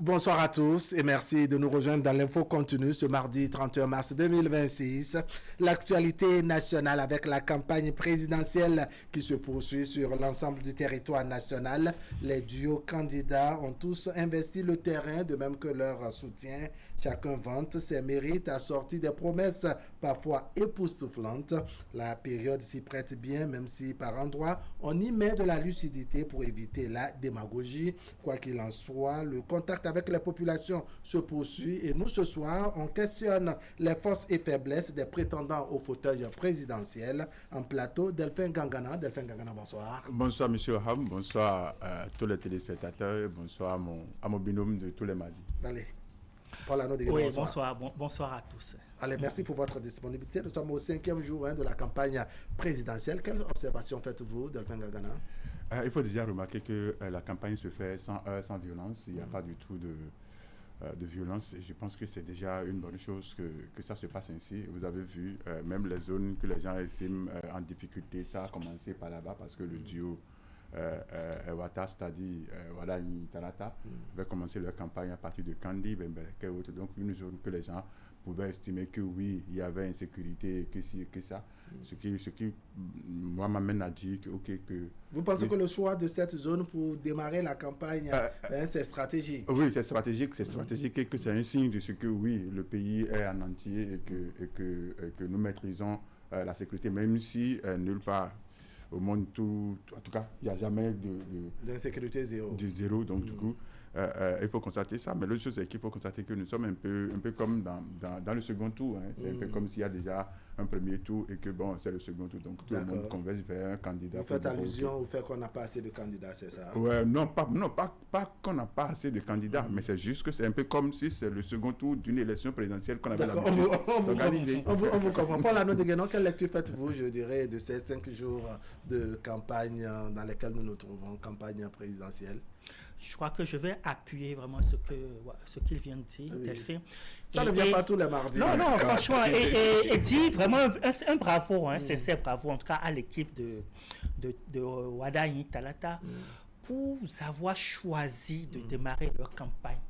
Bonsoir à tous et merci de nous rejoindre dans l'info continue ce mardi 31 mars 2026. L'actualité nationale avec la campagne présidentielle qui se poursuit sur l'ensemble du territoire national. Les duos candidats ont tous investi le terrain, de même que leur soutien. Chacun vante ses mérites assortis des promesses parfois époustouflantes. La période s'y prête bien, même si par endroits on y met de la lucidité pour éviter la démagogie. Quoi qu'il en soit, le contact avec les populations se poursuit et nous ce soir on questionne les forces et faiblesses des prétendants au fauteuil présidentiel. En plateau, Delphin Gangana. Delphin Gangana, bonsoir. Bonsoir monsieur Ham, bonsoir à tous les téléspectateurs, bonsoir à mon binôme de tous les mardis. Allez. Paul Arnaud, oui, bonsoir à tous. Allez, merci pour votre disponibilité. Nous sommes au 5e jour de la campagne présidentielle. Quelles observations faites-vous, Delphin Gangana? Il faut déjà remarquer que la campagne se fait sans violence. Il n'y a pas du tout de violence. Et je pense que c'est déjà une bonne chose que ça se passe ainsi. Vous avez vu, même les zones que les gens estiment en difficulté, ça a commencé par là-bas parce que le duo Wata, c'est-à-dire Wadayi Talata, va commencer leur campagne à partir de Kandi, Bembeleke et autres. Donc une zone que les gens pouvaient estimer que oui, il y avait insécurité, que ci, que ça. Ce qui moi m'amène à dire que ok, que... Vous pensez que le choix de cette zone pour démarrer la campagne, c'est stratégique? Oui, c'est stratégique et que c'est un signe de ce que oui, le pays est en entier et que nous maîtrisons la sécurité, même si nulle part au monde, en tout cas, il n'y a jamais d'insécurité zéro. Donc, du coup, il faut constater ça. Mais l'autre chose, c'est qu'il faut constater que nous sommes un peu comme dans le second tour. Hein. C'est un peu comme s'il y a déjà un premier tour et que, bon, c'est le second tour. Donc, tout le monde converge vers un candidat. Vous faites allusion au fait qu'on n'a pas assez de candidats, c'est ça? Ouais, non, pas qu'on n'a pas assez de candidats, mais c'est juste que c'est un peu comme si c'est le second tour d'une élection présidentielle qu'on avait l'habitude d'organiser. On vous comprend. Paul Arnaud de Guénon, quelle lecture faites-vous, je dirais, de ces 5 jours de campagne dans lesquels nous nous trouvons, campagne présidentielle? Je crois que je vais appuyer vraiment ce qu'il vient de dire, Delphin. Ça ne vient pas tous les mardis. Non, franchement, et dit vraiment un bravo, sincère bravo, en tout cas à l'équipe de Wadayi Talata pour avoir choisi de démarrer leur campagne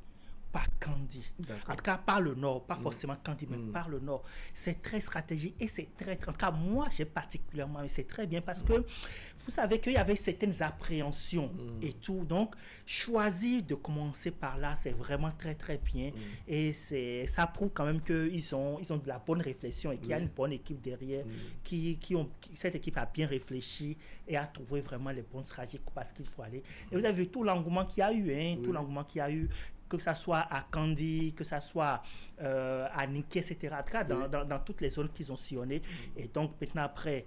par Kandi. En tout cas, par le Nord, pas forcément Kandi, mais par le Nord. C'est très stratégique et c'est très... En tout cas, moi, j'ai particulièrement... Mais c'est très bien parce que vous savez qu'il y avait certaines appréhensions et tout. Donc, choisir de commencer par là, c'est vraiment très, très bien. Et ça prouve quand même qu'ils ont de la bonne réflexion et qu'il y a une bonne équipe derrière cette équipe a bien réfléchi et a trouvé vraiment les bonnes stratégies parce qu'il faut aller. Et vous avez vu tout l'engouement qu'il y a eu, tout l'engouement qu'il y a eu, que ça soit à Kandi, que ça soit à Niké, etc. Dans toutes les zones qu'ils ont sillonnées. Et donc, maintenant, après,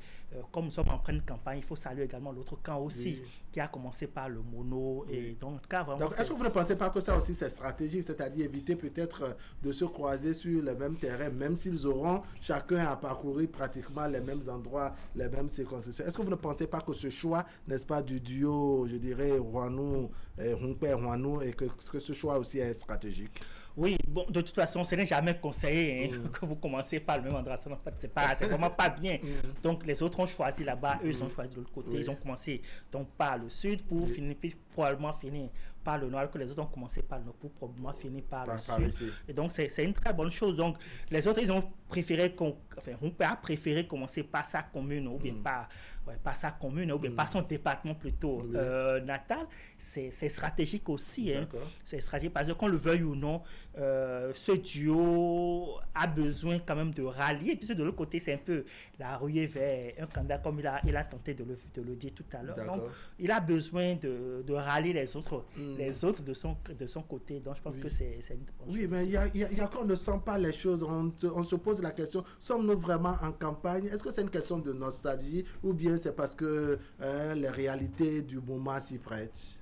comme nous sommes en pleine campagne, il faut saluer également l'autre camp aussi, qui a commencé par le mono. Et donc, en tout cas, vraiment... Donc, est-ce que vous ne pensez pas que ça aussi, c'est stratégique, c'est-à-dire éviter peut-être de se croiser sur le même terrain, même s'ils auront chacun à parcourir pratiquement les mêmes endroits, les mêmes circonscriptions? Est-ce que vous ne pensez pas que ce choix, n'est-ce pas, du duo, je dirais, Rouanou, Rouanou, et que ce choix aussi est stratégique? Oui, bon, de toute façon, ce n'est jamais conseillé que vous commencez par le même endroit. En fait, c'est vraiment pas bien. Donc, les autres ont choisi là-bas, eux, ils ont choisi de l'autre côté. Ils ont commencé donc par le sud pour probablement finir par le nord, que les autres ont commencé par le nord pour probablement finir par le sud. Et donc, c'est une très bonne chose. Donc, les autres, ils ont préféré, a préféré commencer par sa commune ou bien par sa commune ou bien par son département plutôt natal. C'est stratégique aussi. C'est stratégique parce que qu'on le veuille ou non, ce duo a besoin quand même de rallier. Puis de l'autre côté, c'est un peu la ruée vers un candidat comme il a tenté de le dire tout à l'heure. Donc, il a besoin de rallier les autres de son côté. Donc, je pense que c'est une bonne chose. Oui, mais il y a qu'on ne sent pas les choses. On se pose la question, sommes-nous vraiment en campagne? Est-ce que c'est une question de nostalgie ou bien c'est parce que les réalités du moment s'y prêtent?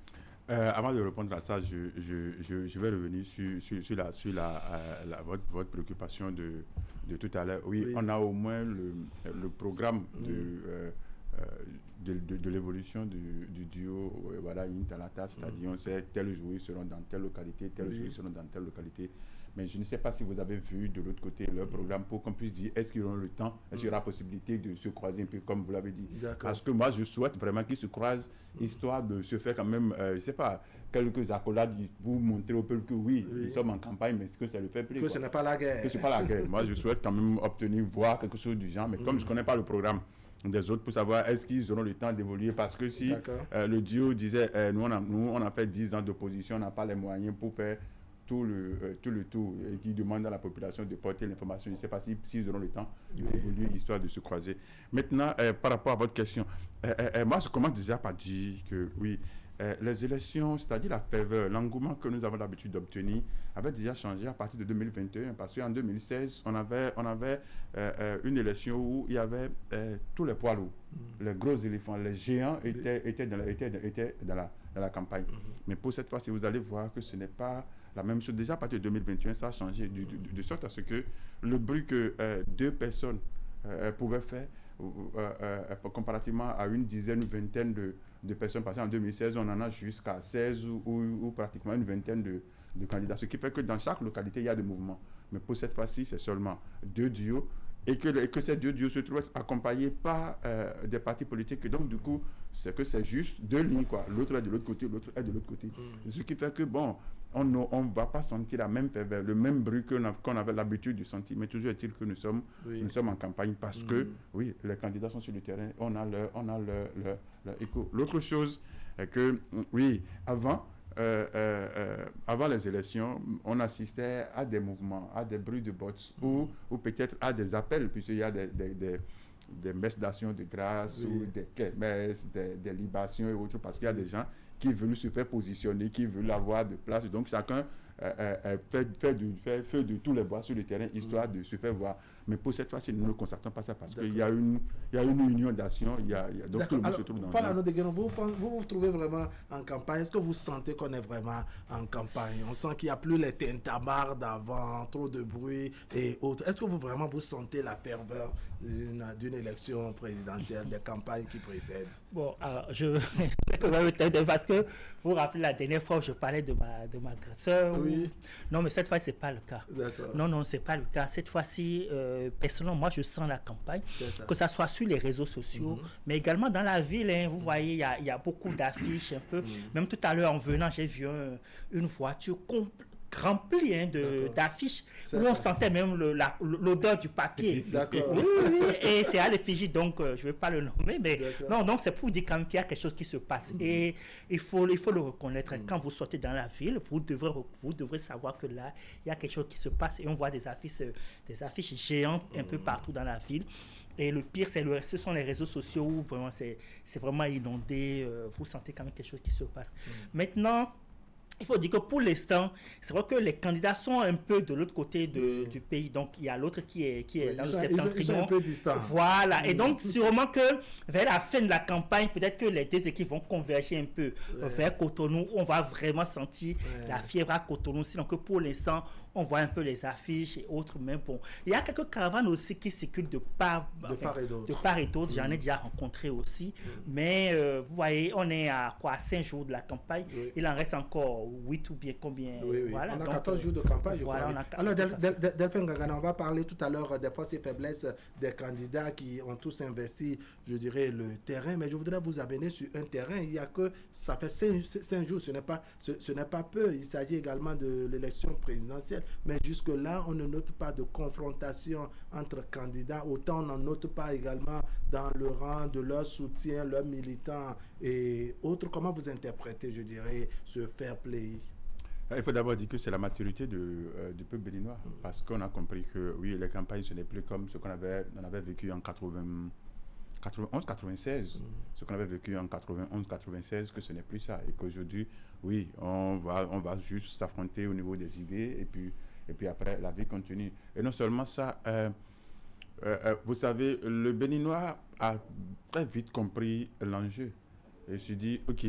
Avant de répondre à ça, je vais revenir sur votre préoccupation de tout à l'heure. Oui, on a au moins le programme de l'évolution du duo Wadayi Talata, c'est-à-dire on sait tel jour ils seront dans telle localité, tel jour ils seront dans telle localité. Mais je ne sais pas si vous avez vu de l'autre côté leur programme pour qu'on puisse dire est-ce qu'ils auront le temps, est-ce qu'il y aura possibilité de se croiser un peu comme vous l'avez dit. Parce que moi je souhaite vraiment qu'ils se croisent, histoire de se faire quand même, je ne sais pas, quelques accolades pour montrer au peuple que oui, nous sommes en campagne, mais que ça le fait plus. Que ce n'est pas la guerre. Que ce n'est pas la guerre. Moi, je souhaite quand même voir quelque chose du genre, mais comme je ne connais pas le programme des autres pour savoir est-ce qu'ils auront le temps d'évoluer, parce que si le duo disait nous on a fait 10 ans d'opposition, on n'a pas les moyens pour faire tout le tour, et qui demande à la population de porter l'information. Je ne sais pas s'ils auront le temps d'évoluer, histoire de se croiser. Maintenant, par rapport à votre question, moi je commence déjà par dire que oui, les élections, c'est-à-dire la faveur, l'engouement que nous avons l'habitude d'obtenir avait déjà changé à partir de 2021, parce qu'en 2016, on avait une élection où il y avait tous les poids lourds, les gros éléphants, les géants étaient dans la campagne. Mais pour cette fois-ci, vous allez voir que ce n'est pas la même chose. Déjà à partir de 2021, ça a changé, de sorte à ce que le bruit que 2 personnes pouvaient faire, comparativement à une dizaine ou vingtaine de personnes passées en 2016, on en a jusqu'à 16 ou pratiquement une vingtaine de candidats. Ce qui fait que dans chaque localité, il y a des mouvements. Mais pour cette fois-ci, c'est seulement 2 duos, et que ces 2 duos se trouvent accompagnés par des partis politiques. Et donc, du coup, c'est juste 2 lignes, quoi. L'autre est de l'autre côté, l'autre est de l'autre côté. Ce qui fait que, bon, on ne va pas sentir la même faveur, le même bruit qu'on avait l'habitude de sentir, mais toujours est-il que nous sommes en campagne, parce que, oui, les candidats sont sur le terrain, on a leur écho. L'autre chose est que, oui, avant les élections, on assistait à des mouvements, à des bruits de bottes, ou peut-être à des appels, puisqu'il y a des messes d'action de grâce, ou des kermesses, des libations et autres, parce qu'il y a des gens qui veulent se faire positionner, qui veulent avoir de place. Donc chacun fait feu de tous les bois sur le terrain, histoire de se faire voir. Mais pour cette fois-ci, nous ne constatons pas ça, parce qu'il y a une union d'action, donc tout le monde se trouve dans vous trouvez vraiment en campagne? Est-ce que vous sentez qu'on est vraiment en campagne? On sent qu'il n'y a plus les tintamarres d'avant, trop de bruit et autres. Est-ce que vous sentez la ferveur d'une élection présidentielle, des campagnes qui précèdent? Bon, alors, je sais que vous avez peut-être, parce que vous vous rappelez la dernière fois où je parlais de ma soeur. Oui. Non, mais cette fois, ce n'est pas le cas. D'accord. Non, ce n'est pas le cas. Cette fois-ci, personnellement, moi, je sens la campagne, que ce soit sur les réseaux sociaux, mais également dans la ville. Hein, vous voyez, il y a beaucoup d'affiches un peu. Même tout à l'heure, en venant, j'ai vu une voiture remplie d'affiches, où on sentait même l'odeur du papier. D'accord. Oui, et c'est à l'effigie, donc je ne vais pas le nommer, mais non, donc c'est pour dire quand même qu'il y a quelque chose qui se passe. Et il faut le reconnaître. Quand vous sortez dans la ville, vous devrez savoir que là, il y a quelque chose qui se passe, et on voit des affiches géantes un peu partout dans la ville. Et le pire, ce sont les réseaux sociaux où vraiment c'est vraiment inondé. Vous sentez quand même quelque chose qui se passe. Maintenant, il faut dire que pour l'instant, c'est vrai que les candidats sont un peu de l'autre côté du pays. Donc, il y a l'autre qui est dans le septentrion. Ils sont un peu distants. Voilà. Et donc, sûrement que vers la fin de la campagne, peut-être que les 2 équipes vont converger un peu vers Cotonou. On va vraiment sentir la fièvre à Cotonou. Sinon que pour l'instant, on voit un peu les affiches et autres. Mais bon, il y a quelques caravanes aussi qui circulent de part et d'autre. J'en ai déjà rencontré aussi. Mais vous voyez, on est à 5 jours de la campagne. Il en reste encore 8 ou bien combien. Voilà. On a 14 jours de campagne. Alors, Delphin Ngangana, on va parler tout à l'heure des forces et faiblesses des candidats qui ont tous investi, je dirais, le terrain. Mais je voudrais vous amener sur un terrain. Il y a que ça fait 5 jours. Ce n'est pas peu. Il s'agit également de l'élection présidentielle. Mais jusque-là, on ne note pas de confrontation entre candidats. Autant on n'en note pas également dans le rang de leur soutien, leurs militants et autres. Comment vous interprétez, je dirais, ce fair play? Il faut d'abord dire que c'est la maturité du peuple béninois, parce qu'on a compris que oui, les campagnes, ce n'est plus comme ce qu'on avait vécu en 91-96, ce qu'on avait vécu en 91-96, que ce n'est plus ça, et qu'aujourd'hui, oui, on va juste s'affronter au niveau des idées, et puis après, la vie continue. Et non seulement ça, vous savez, le Béninois a très vite compris l'enjeu, et se dit, ok,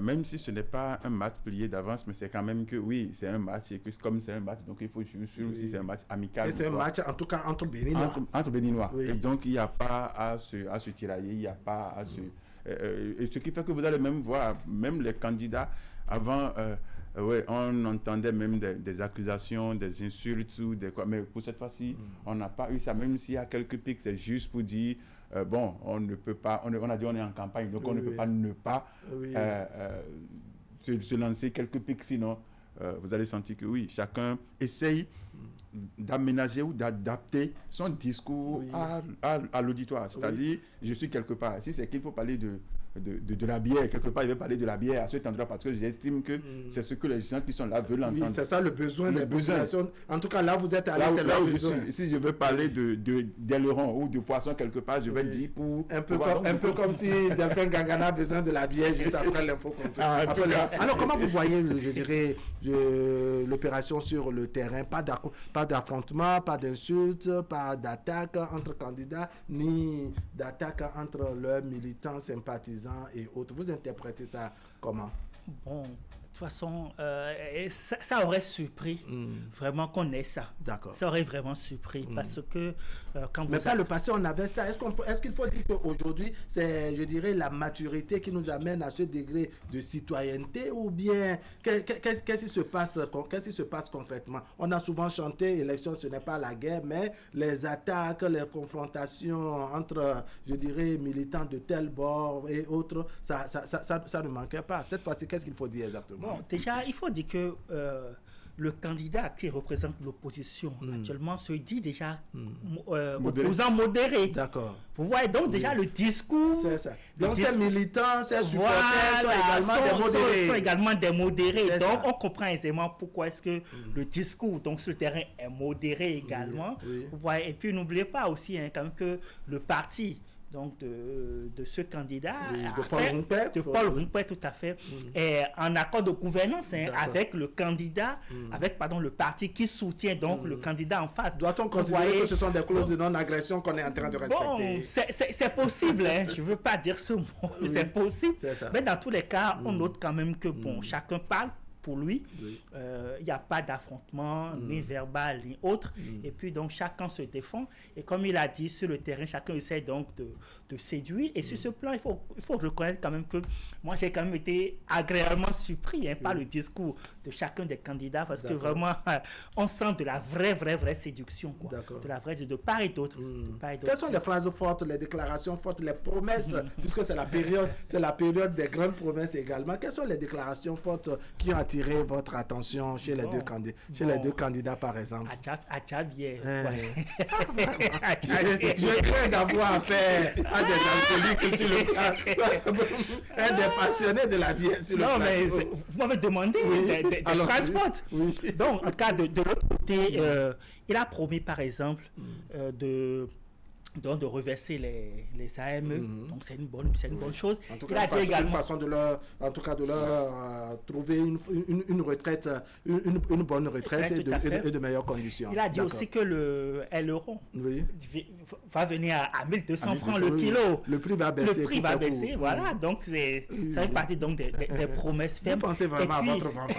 même si ce n'est pas un match plié d'avance, mais c'est quand même que oui, c'est un match, et que comme c'est un match, donc il faut jouer aussi, c'est un match amical. Et c'est un match, en tout cas, entre Béninois. Entre Béninois. Oui. Et donc, il n'y a pas à se tirailler, il n'y a pas à se... et ce qui fait que vous allez même voir, même les candidats, avant, on entendait même des accusations, des insultes, ou des quoi, mais pour cette fois-ci, on n'a pas eu ça, même s'il y a quelques pics, c'est juste pour dire... bon, on ne peut pas, on a dit on est en campagne, donc on ne peut pas ne pas se lancer quelques pics, sinon vous allez sentir que oui, chacun essaye d'aménager ou d'adapter son discours à l'auditoire. C'est-à-dire, je suis quelque part. Si c'est qu'il faut parler de la bière, quelque part, il va parler de la bière à cet endroit parce que j'estime que c'est ce que les gens qui sont là veulent entendre. Oui, c'est ça le besoin des populations. En tout cas, là, vous êtes allé, c'est là leur où besoin. si je veux parler d'aileron ou de poisson quelque part, je vais dire pour... Un peu comme si Delphin Gangana a besoin de la bière juste après l'info continue. Alors, comment vous voyez, je dirais, l'opération sur le terrain? Pas d'affrontement, pas d'insultes, pas d'attaque entre candidats, ni d'attaque entre leurs militants, sympathisants et autres. Vous interprétez ça comment? Bon, de toute façon, ça aurait surpris vraiment qu'on ait ça. D'accord. Ça aurait vraiment surpris parce que quand vous... Mais par le passé, on avait ça. Est-ce qu'il faut dire qu'aujourd'hui, c'est, je dirais, la maturité qui nous amène à ce degré de citoyenneté ou bien qu'est-ce qui se passe concrètement? On a souvent chanté, élection, ce n'est pas la guerre, mais les attaques, les confrontations entre, je dirais, militants de tel bord et autres, ça ne manquait pas. Cette fois-ci, qu'est-ce qu'il faut dire exactement? Bon, déjà, il faut dire que le candidat qui représente l'opposition actuellement se dit déjà opposant modéré. D'accord. Vous voyez donc déjà le discours. C'est ça. Donc ces militants, ces supporters sont également des modérés. Donc on comprend aisément pourquoi est-ce que le discours donc sur le terrain est modéré également. Oui. Vous voyez, et puis n'oubliez pas aussi quand même que le parti donc de ce candidat, de Paul Rumpet, tout à fait, est en accord de gouvernance avec le candidat, avec le parti qui soutient donc le candidat en face. Doit-on considérer que ce sont des clauses de non-agression qu'on est en train de respecter? Bon, c'est possible, je ne veux pas dire ce mot, c'est possible, mais dans tous les cas, on note quand même que chacun parle pour lui, il n'y a pas d'affrontement, ni verbal, ni autre. Et puis, donc, chacun se défend. Et comme il a dit, sur le terrain, chacun essaie donc de séduire. Et sur ce plan, il faut reconnaître quand même que moi, j'ai quand même été agréablement surpris par le discours de chacun des candidats parce que vraiment, on sent de la vraie séduction. Quoi. De la vraie, de part et d'autre. Quelles sont les phrases fortes, les déclarations fortes, les promesses, puisque c'est la période des grandes promesses également. Quelles sont les déclarations fortes qui ont attiré votre attention chez les deux candidats, par exemple? Adjavier. Je crains d'avoir affaire à des alcooliques sur le plateau, des passionnés de la bière sur le plateau. Non, mais vous m'avez demandé des phrases fortes. Donc, en cas de l'autre côté, il a promis, par exemple, de reverser les AME. Donc c'est une bonne chose. En tout cas, c'est une façon de leur trouver une retraite, une bonne retraite et de meilleures conditions. Il a dit aussi que l'euro va venir à 1200 francs le kilo. Le prix va baisser. Voilà. Donc ça fait partie donc des promesses fermes. Vous pensez vraiment à votre ventre.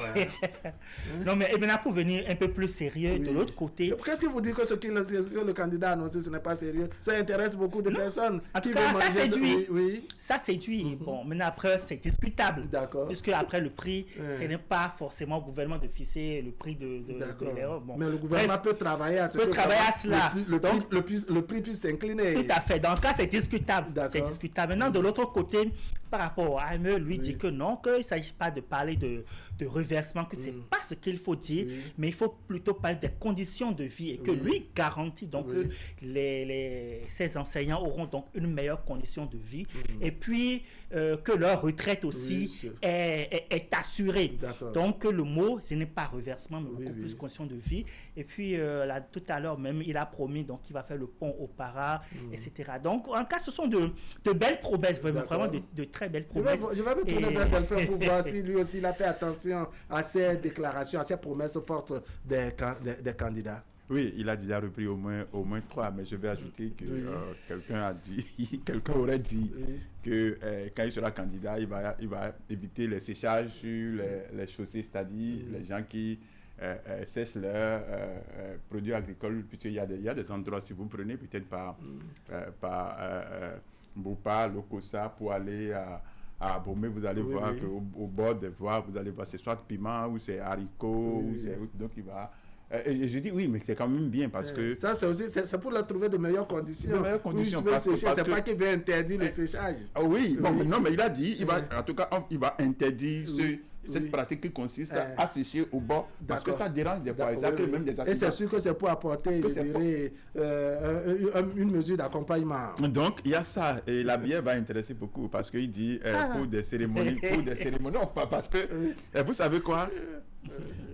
Non, mais maintenant pour venir un peu plus sérieux, de l'autre côté. Qu'est-ce que vous dites que ce que le candidat a annoncé, ce n'est pas sérieux? Ça intéresse beaucoup de personnes. En tout cas, ça séduit. Ça séduit. Bon, maintenant après, c'est discutable. D'accord. Puisque après le prix, ce n'est pas forcément au gouvernement de fixer le prix de l'euro. Bon. Mais le gouvernement peut travailler à cela. Le prix puisse s'incliner. Tout à fait. Dans le cas, c'est discutable. C'est discutable. Maintenant, de l'autre côté, par rapport à AME, lui dit que non, qu'il ne s'agit pas de parler de reversement, que ce n'est pas ce qu'il faut dire, mais il faut plutôt parler des conditions de vie et que lui garantit donc que ces enseignants auront donc une meilleure condition de vie et puis que leur retraite aussi est assurée. Donc le mot, ce n'est pas reversement, mais beaucoup plus condition de vie. Et puis là, tout à l'heure même, il a promis donc qu'il va faire le pont au Para, etc. Donc en cas, ce sont de belles promesses, vraiment de très belles promesses. Je vais me tourner vers Delphin pour voir si lui aussi il a fait attention à ces déclarations, à ces promesses fortes des candidats. Oui, il a déjà repris au moins 3, mais je vais ajouter que quelqu'un aurait dit que quand il sera candidat, il va éviter les séchages sur les chaussées, c'est-à-dire les gens qui sèchent leurs produits agricoles, puisqu'il y a des endroits, si vous prenez peut-être par Boupa, Lokosa, pour aller à Bomé, vous allez voir qu'au bord des voies, vous allez voir c'est soit piment ou c'est haricots, ou c'est donc il va... Et je dis oui, mais c'est quand même bien parce que... Ça, c'est aussi c'est pour leur trouver de meilleures conditions. De meilleures conditions. C'est pas qu'il veut interdire le séchage. Oui, bon, non, mais il a dit, en tout cas, il va interdire cette pratique qui consiste à sécher au bord, parce que ça dérange des fois, ça crée même des accidents. Et c'est sûr que c'est pour apporter, je dirais, une mesure d'accompagnement. Donc, il y a ça, et la bière va intéresser beaucoup, parce qu'il dit pour des cérémonies, non, pas parce que, vous savez quoi?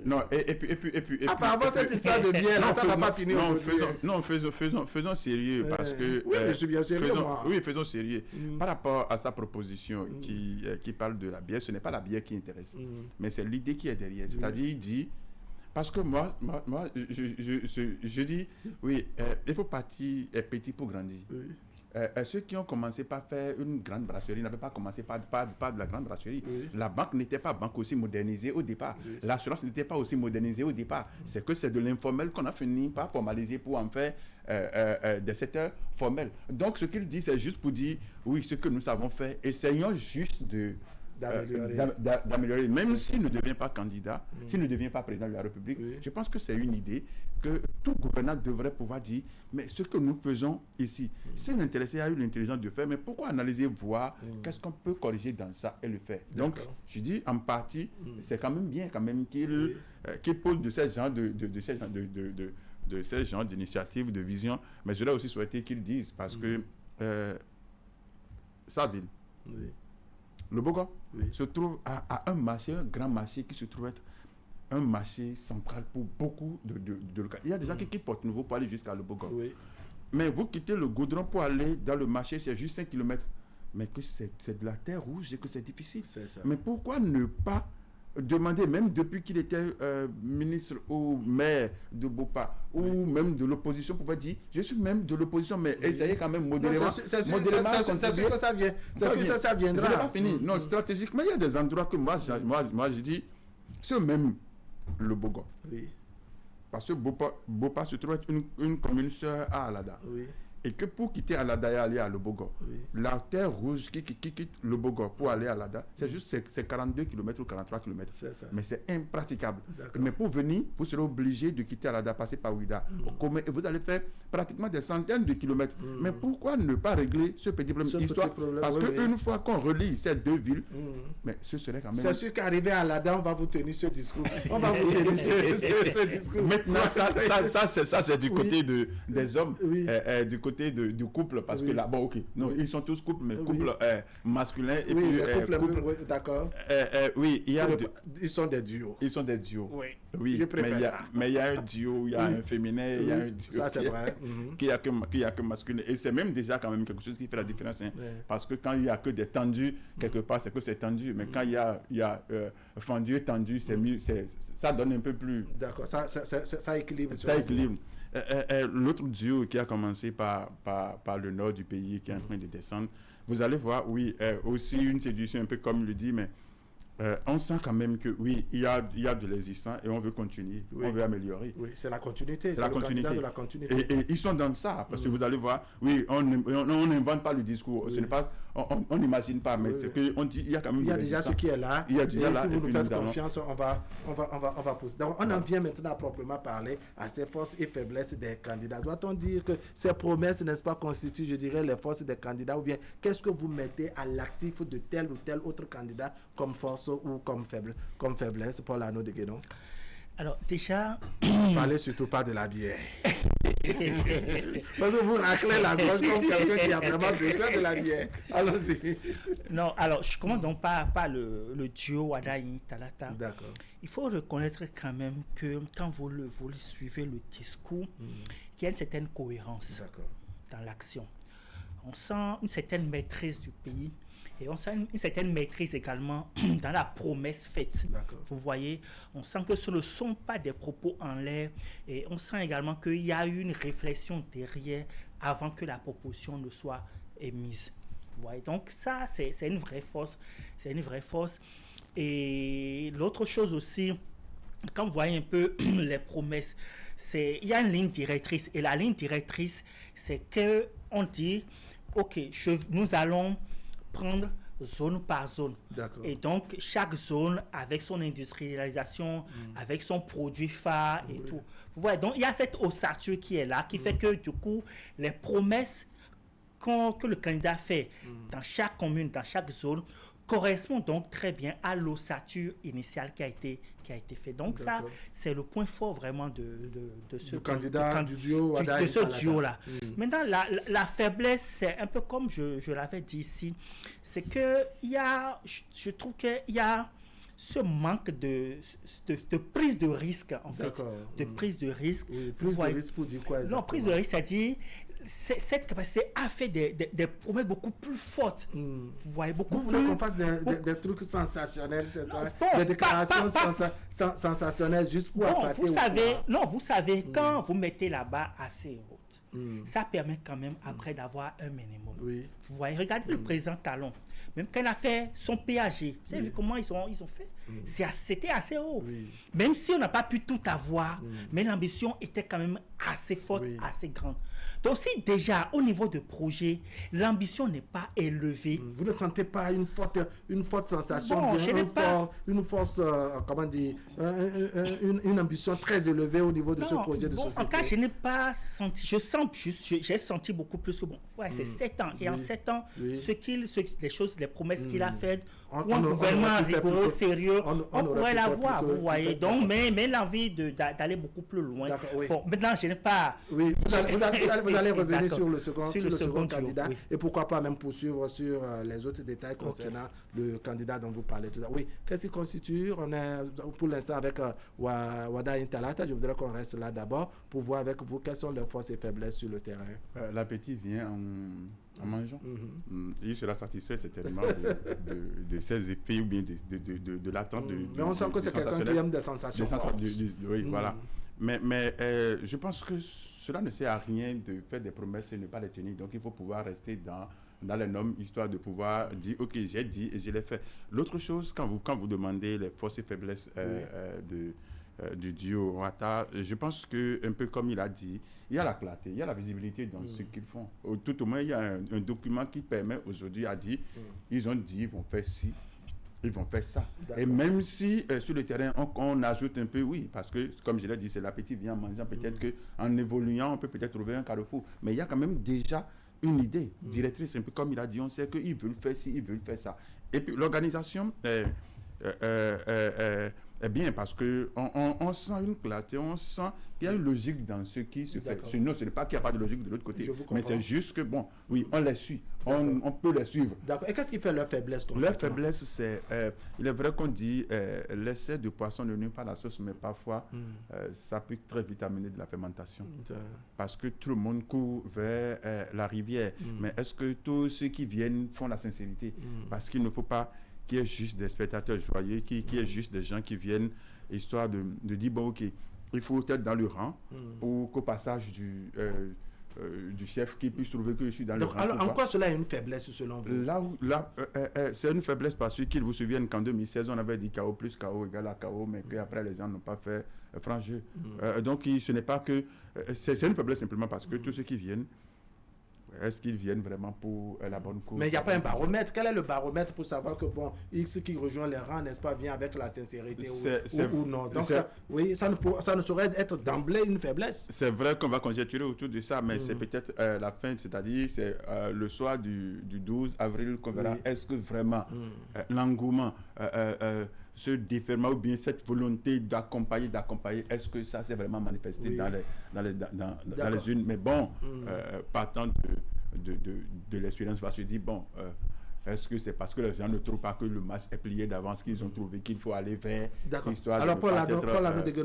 Non, et puis apparemment, cette histoire de bière, ça ne va pas finir. Faisons sérieux, parce que... Oui, je suis bien sérieux, moi. Oui, faisons sérieux. Par rapport à sa proposition qui parle de la bière, ce n'est pas la bière qui intéresse, mais c'est l'idée qui est derrière. C'est-à-dire, il dit... Parce que moi je dis, oui, il faut partir petit pour grandir. Oui. Ceux qui ont commencé par faire une grande brasserie n'avaient pas commencé par de la grande brasserie. Oui. La banque n'était pas banque aussi modernisée au départ. Oui. L'assurance n'était pas aussi modernisée au départ. C'est que c'est de l'informel qu'on a fini par formaliser pour en faire des secteurs formels. Donc ce qu'il dit, c'est juste pour dire, oui, ce que nous savons faire, essayons juste d'améliorer. Même s'il ne devient pas candidat, s'il ne devient pas président de la République, je pense que c'est une idée que tout gouvernant devrait pouvoir dire, mais ce que nous faisons ici, c'est l'intéressé a eu l'intelligence de faire, mais pourquoi analyser, voir qu'est-ce qu'on peut corriger dans ça et le faire. Donc, je dis en partie, c'est quand même bien qu'il pose de ces genres de ces genres d'initiatives, de vision, mais je l'ai aussi souhaité qu'ils disent, parce que sa ville, le Bogo, se trouve à un marché, un grand marché qui se trouve être un marché central pour beaucoup de locaux. Il y a des gens qui quittent Porte-Nouveau pour aller jusqu'à le Bogo. Oui. Mais vous quittez le goudron pour aller dans le marché, c'est juste 5 km. Mais que c'est de la terre rouge et que c'est difficile. C'est ça. Mais pourquoi ne pas demander, même depuis qu'il était ministre ou maire de Bopa, ou même de l'opposition, pour dire, je suis même de l'opposition, mais essayez quand même modérément. C'est sûr que ça vient. C'est que ça viendra. Je n'ai pas fini. Non, stratégiquement, il y a des endroits que moi je dis, c'est même le Bogo. Oui. Parce que Bopa se trouve être une commune sœur à Alada. Oui. Et que pour quitter Alada et aller à Lobogo, la terre rouge qui quitte Lobogo pour aller à Alada, c'est juste 42 km ou 43 km. Mais c'est impraticable. Mais pour venir, vous serez obligé de quitter Alada, passer par Ouida. Et vous allez faire pratiquement des centaines de kilomètres. Mais pourquoi ne pas régler ce petit problème? Parce qu'une fois qu'on relie ces deux villes, mais ce serait quand même... C'est sûr qu'arrivé à Alada, on va vous tenir ce discours. On va vous tenir ce discours. Maintenant, ça c'est du côté des hommes, du côté du couple, parce que là-bas, non, ils sont tous couples, mais couple masculin et puis couple, d'accord. Oui, ils sont des duos. Ils sont des duos. Oui, je préfère ça. Mais il y a un duo, il y a un féminin, il y a un duo. Ça, c'est vrai. Qui a que masculin. Et c'est même déjà quand même quelque chose qui fait la différence. Parce que quand il n'y a que des tendus, quelque part, c'est que c'est tendu. Mais quand il y a fendu et tendu, c'est mieux. Ça donne un peu plus. D'accord, ça équilibre. Ça équilibre. L'autre duo qui a commencé par le nord du pays, qui est en train de descendre, vous allez voir, aussi une séduction un peu comme il le dit, mais on sent quand même que il y a de l'existant et on veut continuer, on veut améliorer. Oui, c'est la continuité, c'est le candidat de la continuité. Et ils sont dans ça, parce que vous allez voir, on n'invente pas le discours, ce n'est pas, on n'imagine pas, mais c'est qu'on dit, il y a quand même. Il y a déjà ce qui est là. Il y a déjà là. Si vous nous faites confiance, on va pousser. Donc, on en vient maintenant à proprement parler à ces forces et faiblesses des candidats. Doit-on dire que ces promesses, n'est-ce pas, constituent, je dirais, les forces des candidats, ou bien qu'est-ce que vous mettez à l'actif de tel ou tel autre candidat comme force ou comme faiblesse pour l'anneau de Guénon? Alors, déjà... Parlez surtout pas de la bière. Parce que vous raclez la gorge comme quelqu'un qui a vraiment besoin de la bière. Allons-y. Non, alors, je commence donc par le duo Wadayi-Talata. D'accord. Il faut reconnaître quand même que quand vous suivez le discours, qu'il y a une certaine cohérence dans l'action. On sent une certaine maîtrise du pays. Et on sent une certaine maîtrise également dans la promesse faite. Vous voyez, on sent que ce ne sont pas des propos en l'air. Et on sent également qu'il y a eu une réflexion derrière avant que la proposition ne soit émise. Vous voyez, donc ça, c'est une vraie force. C'est une vraie force. Et l'autre chose aussi, quand vous voyez un peu les promesses, il y a une ligne directrice. Et la ligne directrice, c'est qu'on dit, OK, nous allons prendre zone par zone. Et donc, chaque zone avec son industrialisation, avec son produit phare et tout. Vous voyez, donc il y a cette ossature qui est là, qui fait que du coup, les promesses que le candidat fait dans chaque commune, dans chaque zone, correspond donc très bien à l'ossature initiale qui a été fait. Donc ça, c'est le point fort vraiment de ce candidat du duo de ce duo-là. Maintenant, la faiblesse, c'est un peu comme je l'avais dit ici, c'est que je trouve qu'il y a ce manque de prise de risque, en fait. De prise de risque. Oui, prise de risque pour dire quoi exactement? Non, prise de risque, c'est-à-dire cette capacité a fait des promesses beaucoup plus fortes. Vous voyez, beaucoup plus... Vous voulez qu'on fasse des trucs sensationnels, c'est ça? Des déclarations sensationnelles juste pour appâter vous savez, quand vous mettez la barre assez haute, ça permet quand même après d'avoir un minimum. Oui. Vous voyez, regardez le président Talon. Même quand il a fait son PAG, vous savez comment ils ont fait? C'était assez haut. Oui. Même si on n'a pas pu tout avoir, mais l'ambition était quand même assez forte, assez grande. Donc si déjà, au niveau de projet, l'ambition n'est pas élevée... Vous ne sentez pas une forte sensation, une force, comment dire, une ambition très élevée au niveau de ce projet de société? En tout cas, je n'ai pas senti... J'ai senti beaucoup plus que... c'est 7 ans. Et en 7 ans, les promesses qu'il a faites, pour un gouvernement rigoureux, sérieux, on pourrait l'avoir, vous voyez. Donc, mais l'envie d'aller beaucoup plus loin. Bon, maintenant, je n'ai pas... Oui, vous allez revenir sur le second candidat et pourquoi pas même poursuivre sur les autres détails concernant le candidat dont vous parlez tout à l'heure. Oui, qu'est-ce qui constitue? On est pour l'instant avec Wadayin Talata. Je voudrais qu'on reste là d'abord pour voir avec vous quelles sont leurs forces et faiblesses sur le terrain. L'appétit vient en mangeant. Il sera satisfait certainement de ses effets ou bien de l'attente. Mais on sent que c'est quelqu'un qui aime des sensations fortes. Oui, voilà. Mais je pense que cela ne sert à rien de faire des promesses et ne pas les tenir. Donc il faut pouvoir rester dans les normes, histoire de pouvoir dire ok, j'ai dit et je l'ai fait. L'autre chose, quand vous demandez les forces et faiblesses du duo Ouattara, je pense que un peu comme il a dit, il y a la clarté, il y a la visibilité dans ce qu'ils font. Tout au moins, il y a un document qui permet aujourd'hui à dire, ils ont dit, ils vont faire ci, ils vont faire ça. Et même si sur le terrain, on ajoute un peu, oui, parce que, comme je l'ai dit, c'est l'appétit vient en mangeant. Peut-être qu'en évoluant, on peut peut-être trouver un carrefour. Mais il y a quand même déjà une idée directrice, un peu comme il a dit, on sait qu'ils veulent faire ci, ils veulent faire ça. Et puis l'organisation est bien parce qu'on sent une clarté, on sent qu'il y a une logique dans ce qui se fait. Sinon, ce n'est pas qu'il n'y a pas de logique de l'autre côté, mais c'est juste que, bon, oui, on les suit, on peut les suivre. D'accord. Et qu'est-ce qui fait leur faiblesse? Leur faiblesse, c'est, il est vrai qu'on dit, l'essai de poisson ne nuit pas la sauce, mais parfois, ça peut très vite amener de la fermentation. Parce que tout le monde court vers la rivière. Mais est-ce que tous ceux qui viennent font la sincérité? Parce qu'il ne faut pas qu'il y ait juste des spectateurs joyeux, qu'il y ait juste des gens qui viennent, histoire de dire, bon, ok, il faut être dans le rang pour qu'au passage du chef qui puisse trouver que je suis dans le rang. Alors, en quoi cela est une faiblesse selon vous? Là, c'est une faiblesse parce qu'ils vous souviennent qu'en 2016, on avait dit KO plus KO égale à KO, mais qu'après les gens n'ont pas fait franc jeu. Donc, ce n'est pas que... c'est une faiblesse simplement parce que tous ceux qui viennent, est-ce qu'ils viennent vraiment pour la bonne cause? Mais il n'y a pas un baromètre. Quel est le baromètre pour savoir que, bon, X qui rejoint les rangs, n'est-ce pas, vient avec la sincérité ou non? Donc, ça ne saurait être d'emblée une faiblesse. C'est vrai qu'on va conjecturer autour de ça, mais c'est peut-être la fin, c'est-à-dire c'est le soir du 12 avril qu'on verra. Est-ce que vraiment l'engouement, ce déferlement ou bien cette volonté d'accompagner, est-ce que ça s'est vraiment manifesté dans les unes? Mais bon, partant de l'expérience, on va se dire, bon, est-ce que c'est parce que les gens ne trouvent pas que le match est plié d'avance qu'ils ont trouvé qu'il faut aller vers l'histoire? Alors, Paul Anou,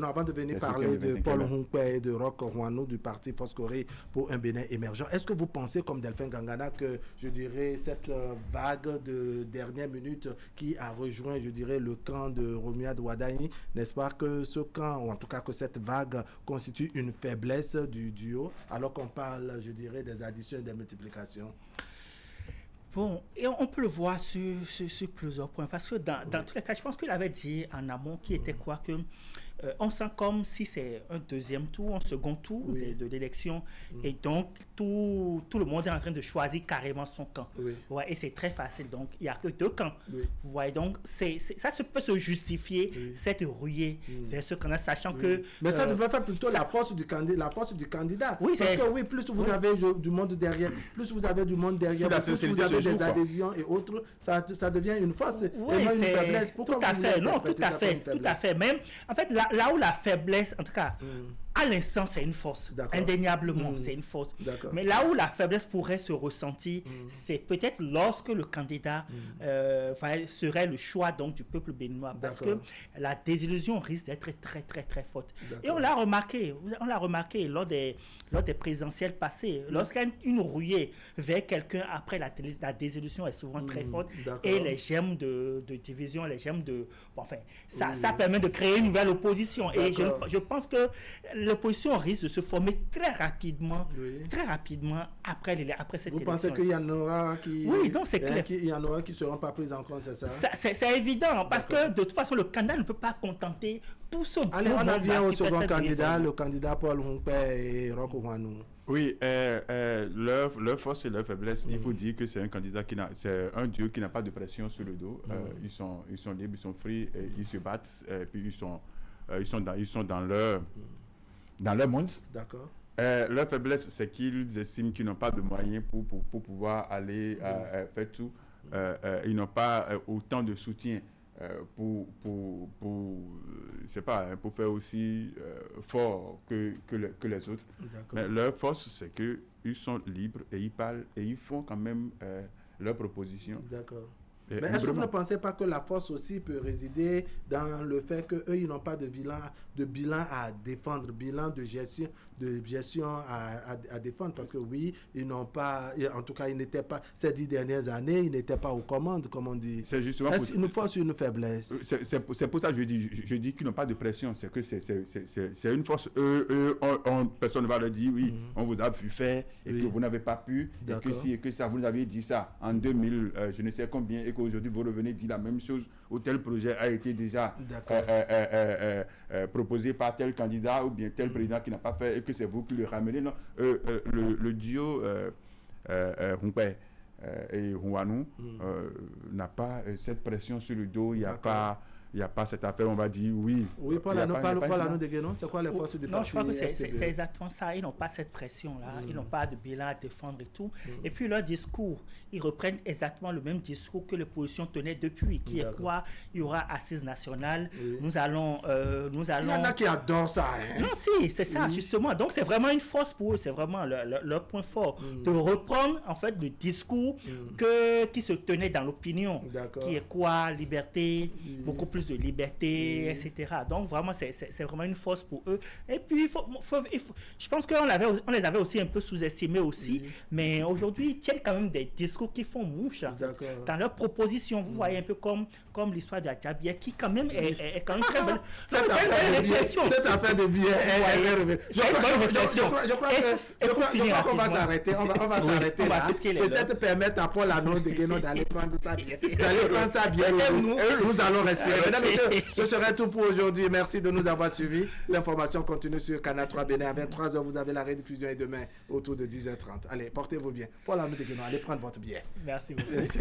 avant de venir parler de Paul Hunkwe et de Roch Ouanou du parti Foscoré pour un Bénin émergent, est-ce que vous pensez, comme Delphin Gangana, que, je dirais, cette vague de dernière minute qui a rejoint, je dirais, le camp de Romuald Wadayin, n'est-ce pas que ce camp, ou en tout cas que cette vague constitue une faiblesse du duo, alors qu'on parle, je dirais, des additions et des multiplications? Bon, et on peut le voir sur plusieurs points, parce que dans tous les cas, je pense qu'il avait dit en amont qui était quoi, que on sent comme si c'est un deuxième tour, un second tour de l'élection. Et donc, tout le monde est en train de choisir carrément son camp. Ouais, et c'est très facile. Donc, il n'y a que 2 camps. Vous voyez, donc, ça peut se justifier, cette ruée vers ce candidat, sachant que... Mais ça devrait faire plutôt la force du candidat. Oui, parce que plus vous avez du monde derrière, plus vous avez des adhésions et autres, ça devient une force et non une faiblesse. Pourquoi tout à fait. Même, en fait, là où la faiblesse, en tout cas, à l'instant, c'est une force. Indéniablement, c'est une force. Mais là où la faiblesse pourrait se ressentir, c'est peut-être lorsque le candidat serait le choix donc, du peuple béninois. Parce que la désillusion risque d'être très, très, très forte. Et on l'a remarqué lors des présidentielles passées. Lorsqu'il y a une ruée vers quelqu'un après la désillusion est souvent très forte. Et les gemmes de division, les gemmes de... ça permet de créer une nouvelle opposition. Et je pense que l'opposition risque de se former très rapidement après cette élection. Vous pensez qu'il y en aura qui... Oui, donc c'est clair. Il y en aura qui ne seront pas prises en compte, c'est ça? C'est évident, parce que de toute façon, le candidat ne peut pas contenter tout ce... Allez, on en vient au second candidat, le candidat Paul Hunkpe et Roch Ouanou. Oui, leur force et leur faiblesse, il faut dire que c'est un candidat c'est un dieu qui n'a pas de pression sur le dos. Ils sont libres, ils sont free, et ils se battent, et puis ils sont dans leur monde. D'accord. Leur faiblesse, c'est qu'ils estiment qu'ils n'ont pas de moyens pour pouvoir aller faire tout. Ils n'ont pas autant de soutien pour faire aussi fort que les autres. Mais leur force, c'est qu'ils sont libres et ils parlent et ils font quand même leurs propositions. D'accord. Mais est-ce que vous ne pensez pas que la force aussi peut résider dans le fait qu'eux, ils n'ont pas de bilan à défendre, bilan de gestion à défendre? Parce que oui, ils n'ont pas, en tout cas, ils n'étaient pas, ces 10 dernières années, ils n'étaient pas aux commandes, comme on dit. C'est justement est-ce une force ou une faiblesse? C'est pour ça que je dis qu'ils n'ont pas de pression. C'est que c'est une force. Personne ne va leur dire, oui, on vous a vu faire et que vous n'avez pas pu, et que si et que ça, vous nous aviez dit ça en 2000, je ne sais combien, et qu'aujourd'hui vous revenez dire la même chose, ou tel projet a été déjà proposé par tel candidat ou bien tel président qui n'a pas fait et que c'est vous qui le ramenez. Non, le duo Hunkpe et Ouanou n'a pas cette pression sur le dos. Il n'y a pas cette affaire, on va dire oui. Oui, Paul Anou de Guénon, c'est quoi les forces du parti? Non, je crois que c'est exactement ça. Ils n'ont pas cette pression-là. Ils n'ont pas de bilan à défendre et tout. Et puis leur discours, ils reprennent exactement le même discours que l'opposition tenait depuis, qui est quoi? Il y aura assise nationale. Nous allons... Il y en a qui adorent ça. Non, si, c'est ça, justement. Donc, c'est vraiment une force pour eux. C'est vraiment leur point fort. De reprendre, en fait, le discours qui se tenait dans l'opinion. Qui est quoi? Liberté, beaucoup plus de liberté, etc. Donc, vraiment, c'est vraiment une force pour eux. Et puis, je pense qu'on les avait aussi un peu sous-estimés aussi, mais aujourd'hui, ils tiennent quand même des discours qui font mouche dans leurs propositions. Vous voyez un peu comme l'histoire de Adjabia, qui quand même est quand même très belle. C'est une belle réflexion. Cette affaire de biais je crois qu'on va s'arrêter. On va s'arrêter là. Peut-être permettre à Paul Anou de Guénon d'aller prendre sa bière. Et nous allons respirer. Ce serait tout pour aujourd'hui. Merci de nous avoir suivis. L'information continue sur Canal 3 Bénin. À 23h, vous avez la rediffusion et demain, autour de 10h30. Allez, portez-vous bien. Paul Anou de Guénon, allez prendre votre bière. Merci beaucoup. Merci.